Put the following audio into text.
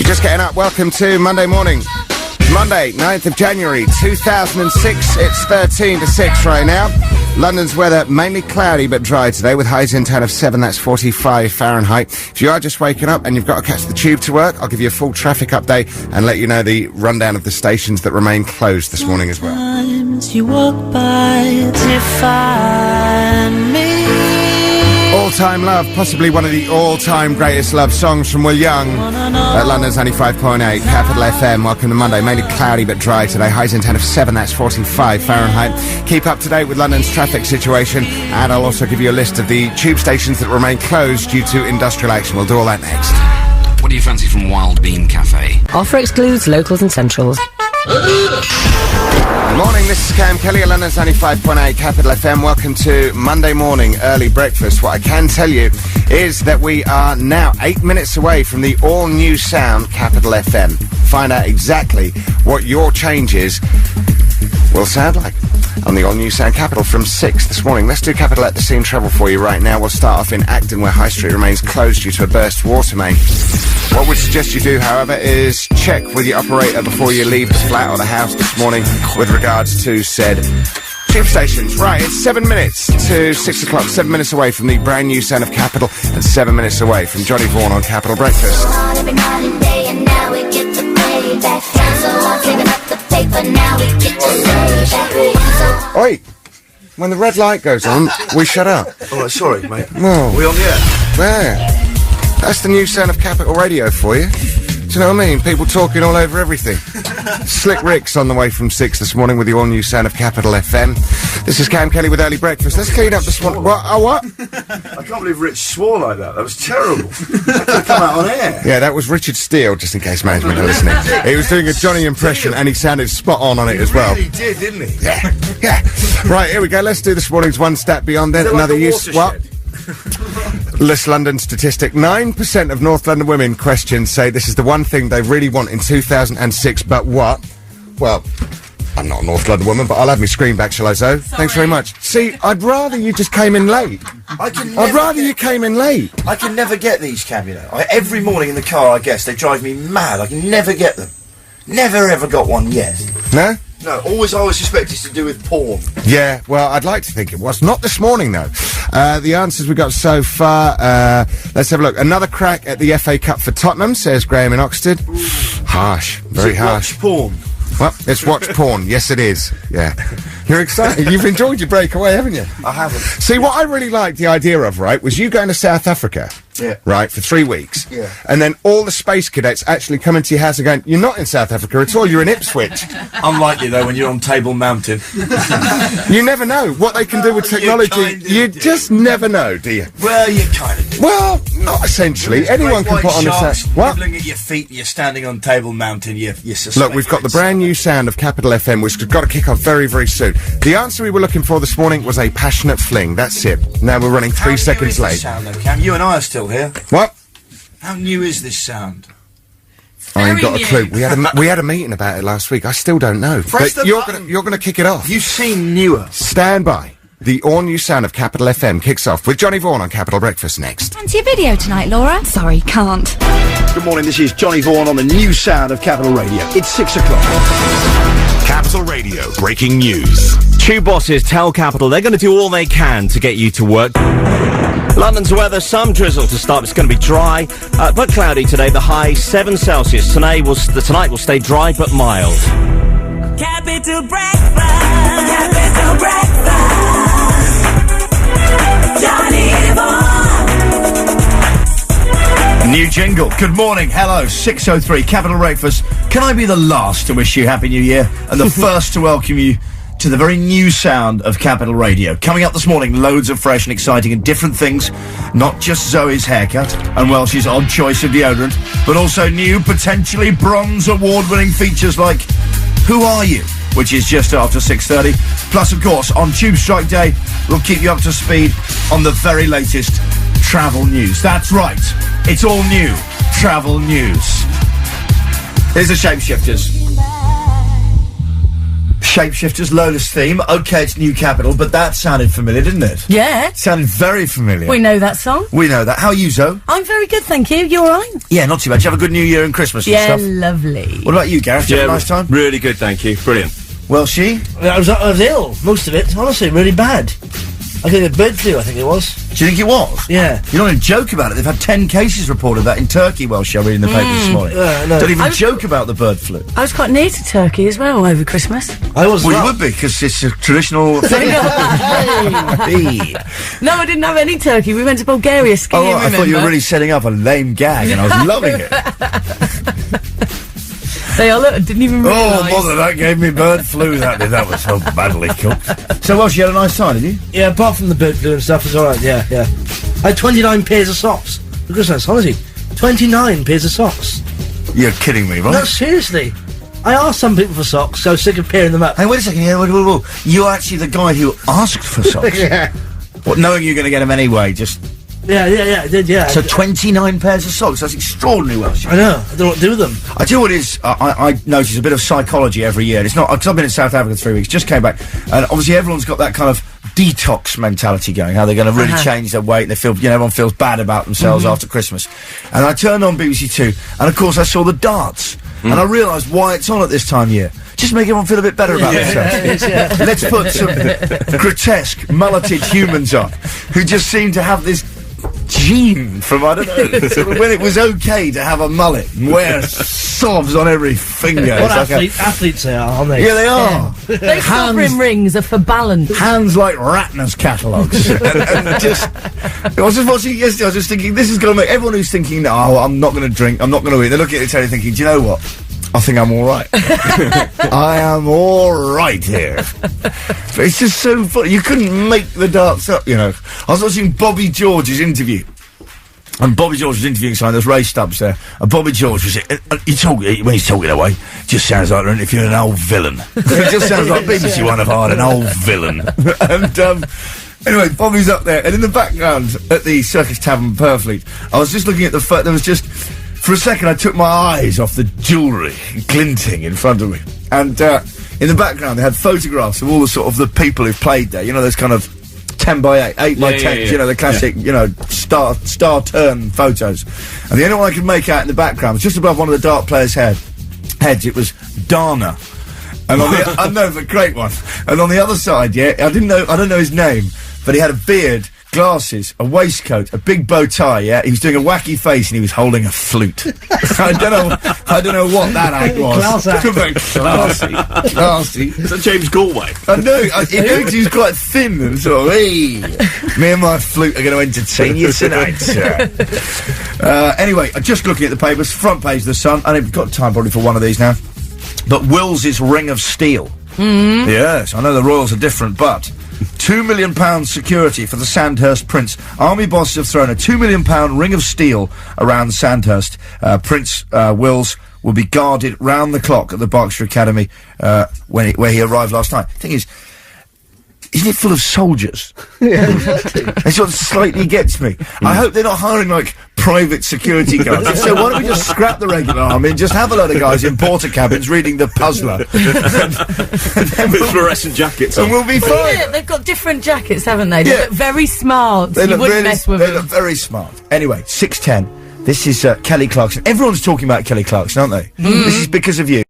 Just getting up, welcome to Monday morning. Monday, 9th of January 2006. It's 13 to 6 right now. London's weather mainly cloudy but dry today with highs in town of 7, that's 45 Fahrenheit. If you are just waking up and you've got to catch the tube to work, I'll give you a full traffic update and let you know the rundown of the stations that remain closed this morning as well. You walk by to find me. All-Time Love, possibly one of the all-time greatest love songs from Will Young at London's 95.8, Capital FM. Welcome to Monday, mainly cloudy but dry today. Highs in town of 7, that's 45 Fahrenheit. Keep up to date with London's traffic situation, and I'll also give you a list of the tube stations that remain closed due to industrial action. We'll do all that next. What do you fancy from Wild Bean Cafe? Offer excludes locals and centrals. Good morning, this is Cam Kelly at London's 95.8 Capital FM. Welcome to Monday morning early breakfast. What I can tell you is that we are now 8 minutes away from the all-new sound Capital FM. Find out exactly what your changes will sound like on the all-new sound Capital from 6 this morning. Let's do Capital at the scene travel for you right now. We'll start off in Acton, where High Street remains closed due to a burst water main. What we'd suggest you do, however, is check with your operator before you leave the flat or the house this morning with regards to said tube stations. Right, it's 7 minutes to 6 o'clock, 7 minutes away from the brand new sound of Capital and 7 minutes away from Johnny Vaughan on Capital Breakfast. Oi! When the red light goes on, we shut up. Oh, sorry, mate. Whoa. We on the air? There. That's the new sound of Capital Radio for you. Do you know what I mean? People talking all over everything. Slick Rick's on the way from 6 this morning with the all-new sound of Capital FM. This is Cam Kelly with Early Breakfast. Let's clean up this one. What? Oh, what? I can't believe Rich swore like that. That was terrible. That could come out on air. Yeah, that was Richard Steele, just in case management are listening. He was doing a Johnny impression and he sounded spot on it as well. He did, didn't he? Yeah. Right, here we go. Let's do this morning's One Stat Beyond then. Another like use. What? List London statistic. 9% of North London women questioned say this is the one thing they really want in 2006, but what? Well, I'm not a North London woman, but I'll have my screen back, shall I, Zoe? Thanks very much. See, I'd rather you just came in late. I'd rather you came in late. I can never get these, Cam, you know. Every morning in the car, I guess, they drive me mad. I can never get them. Never ever got one yet. No? No, I always suspect it's to do with porn. Yeah, well, I'd like to think it was. Not this morning, though. The answers we got so far, let's have a look. Another crack at the FA Cup for Tottenham, says Graham in Oxted. Harsh, very harsh. Watch porn? Well, it's watch porn. Yes, it is. Yeah. You're excited. You've enjoyed your breakaway, haven't you? I haven't. See, what I really liked the idea of, right, was you going to South Africa. Yeah. Right, for 3 weeks. Yeah. And then all the space cadets actually come into your house and going, you're not in South Africa at all, you're in Ipswich. Unlikely, though, when you're on Table Mountain. You never know what they can do with technology. You just never know, do you? Well, you kind of do. Well, not essentially. Anyone can put on this. What? Nibbling at your feet, you're standing on Table Mountain, you suspect. Look, we've got the brand new sound of Capital FM, which has got to kick off very, very soon. The answer we were looking for this morning was a passionate fling. That's it. Now we're running 3 seconds late. Sound, though, Cam? You and I are still here. What? How new is this sound? I ain't got a clue. We had a meeting about it last week. I still don't know. But you're gonna kick it off. You seem newer. Stand by. The all-new sound of Capital FM kicks off with Johnny Vaughan on Capital Breakfast next. Fancy a video tonight, Laura? Sorry, can't. Good morning, this is Johnny Vaughan on the new sound of Capital Radio. It's 6 o'clock. Capital Radio, breaking news. Tube bosses tell Capital they're going to do all they can to get you to work. London's weather, some drizzle to start. It's going to be dry, but cloudy today. The high 7 Celsius. Tonight will stay dry but mild. Capital breakfast. Capital breakfast. Johnny Vaughan. New jingle. Good morning. Hello. 6:03. Capital Breakfast. Can I be the last to wish you Happy New Year and the first to welcome you to the very new sound of Capital Radio. Coming up this morning, loads of fresh and exciting and different things. Not just Zoe's haircut and Welsh's odd choice of deodorant, but also new, potentially bronze award-winning features like Who Are You?, which is just after 6:30. Plus, of course, on Tube Strike Day, we'll keep you up to speed on the very latest travel news. That's right. It's all new travel news. Here's the Shapeshifters. Shapeshifters, Lola's theme. Okay, it's New Capital, but that sounded familiar, didn't it? Yeah. Sounded very familiar. We know that song. We know that. How are you, Zoe? I'm very good, thank you. You alright? Yeah, not too bad. Did you have a good New Year and Christmas Yeah, and stuff? lovely. What about you, Gareth? Did you have a nice time? Really good, thank you. Brilliant. Well, she? I was ill, most of it. Honestly, really bad. I think a bird flu, I think it was. Do you think it was? Yeah. You're not going to joke about it. They've had 10 cases reported of that in Turkey, Welsh, I read in the paper this morning. No. Don't even joke about the bird flu. I was quite near to Turkey as well over Christmas. I was. Well, you would be, because it's a traditional thing. Hey. No, I didn't have any turkey. We went to Bulgaria skiing, Oh, I thought you were remember? really setting up a lame gag, and I was loving it. They all didn't even realise. Oh, mother, that gave me bird flu, that did. That was so badly cooked. So, Welsh, you had a nice time, did you? Yeah, apart from the bird flu and stuff, it's alright, yeah. I had 29 pairs of socks. For Christmas, honestly. 29 pairs of socks. You're kidding me, right? No, seriously. I asked some people for socks, so I was sick of pairing them up. Hey, wait a second. Yeah, whoa. You're actually the guy who asked for socks. Yeah. What, knowing you're going to get them anyway, just... Yeah, I did, yeah. So 29 pairs of socks. That's extraordinary, Welsh. I know. I don't know what to do with them. I tell you what it is, I notice a bit of psychology every year. It's not, because I've been in South Africa 3 weeks, just came back, and obviously everyone's got that kind of detox mentality going, how they're going to really change their weight, and they feel, everyone feels bad about themselves after Christmas. And I turned on BBC Two, and of course I saw the darts, and I realised why it's on at this time of year. Just make everyone feel a bit better about themselves. Let's put some grotesque, mulleted humans on, who just seem to have this gene from, I don't know, sort of when it was okay to have a mullet and wear sobs on every finger. What It's like athletes they are, aren't they? yeah, they are. Those sovereign rings are for balance. Hands like Ratner's catalogues. and just, I was just watching it yesterday, I was just thinking, this is going to make everyone who's thinking, no, I'm not going to drink, I'm not going to eat, they're looking at the telly thinking, do you know what? I think I'm alright. I am alright here. But it's just so funny. You couldn't make the darts up, I was watching Bobby George's interview. And Bobby George was interviewing someone, there's Ray Stubbs there. And Bobby George was when he's talking away, it just sounds like they're interviewing an old villain. It just sounds like BBC One have hired an old villain. And, anyway, Bobby's up there, and in the background at the Circus Tavern Purfleet, I was just looking at there was just... For a second, I took my eyes off the jewellery glinting in front of me. And in the background, they had photographs of all the sort of the people who've played there. Those kind of 10 by 8 by 10, the classic, star turn photos. And the only one I could make out in the background was just above one of the dart players' heads. It was Dana. And on the, I know, the great one. And on the other side, I don't know his name, but he had a beard, glasses, a waistcoat, a big bow tie, he was doing a wacky face and he was holding a flute. I don't know what that act was. Classy. Is that James Galway? I know, he was quite thin and sort of, hey, me and my flute are going to entertain you tonight, sir. Anyway, just looking at the papers, front page of the Sun, and I've got time probably for one of these now, but Wills's Ring of Steel. Yes, I know the Royals are different, but... £2 million security for the Sandhurst Prince. Army bosses have thrown a £2 million ring of steel around Sandhurst. Prince Wills will be guarded round the clock at the Berkshire Academy where he arrived last night. Thing is, isn't it full of soldiers? That's what slightly gets me. I hope they're not hiring, private security guards. If so, why don't we just scrap the regular army and just have a load of guys in porter cabins reading the Puzzler? With fluorescent jackets on. And we'll be fine. Yeah, they've got different jackets, haven't they? They look very smart. They You look wouldn't really, mess with they them. look very smart. Anyway, 6:10. This is Kelly Clarkson. Everyone's talking about Kelly Clarkson, aren't they? This is because of you.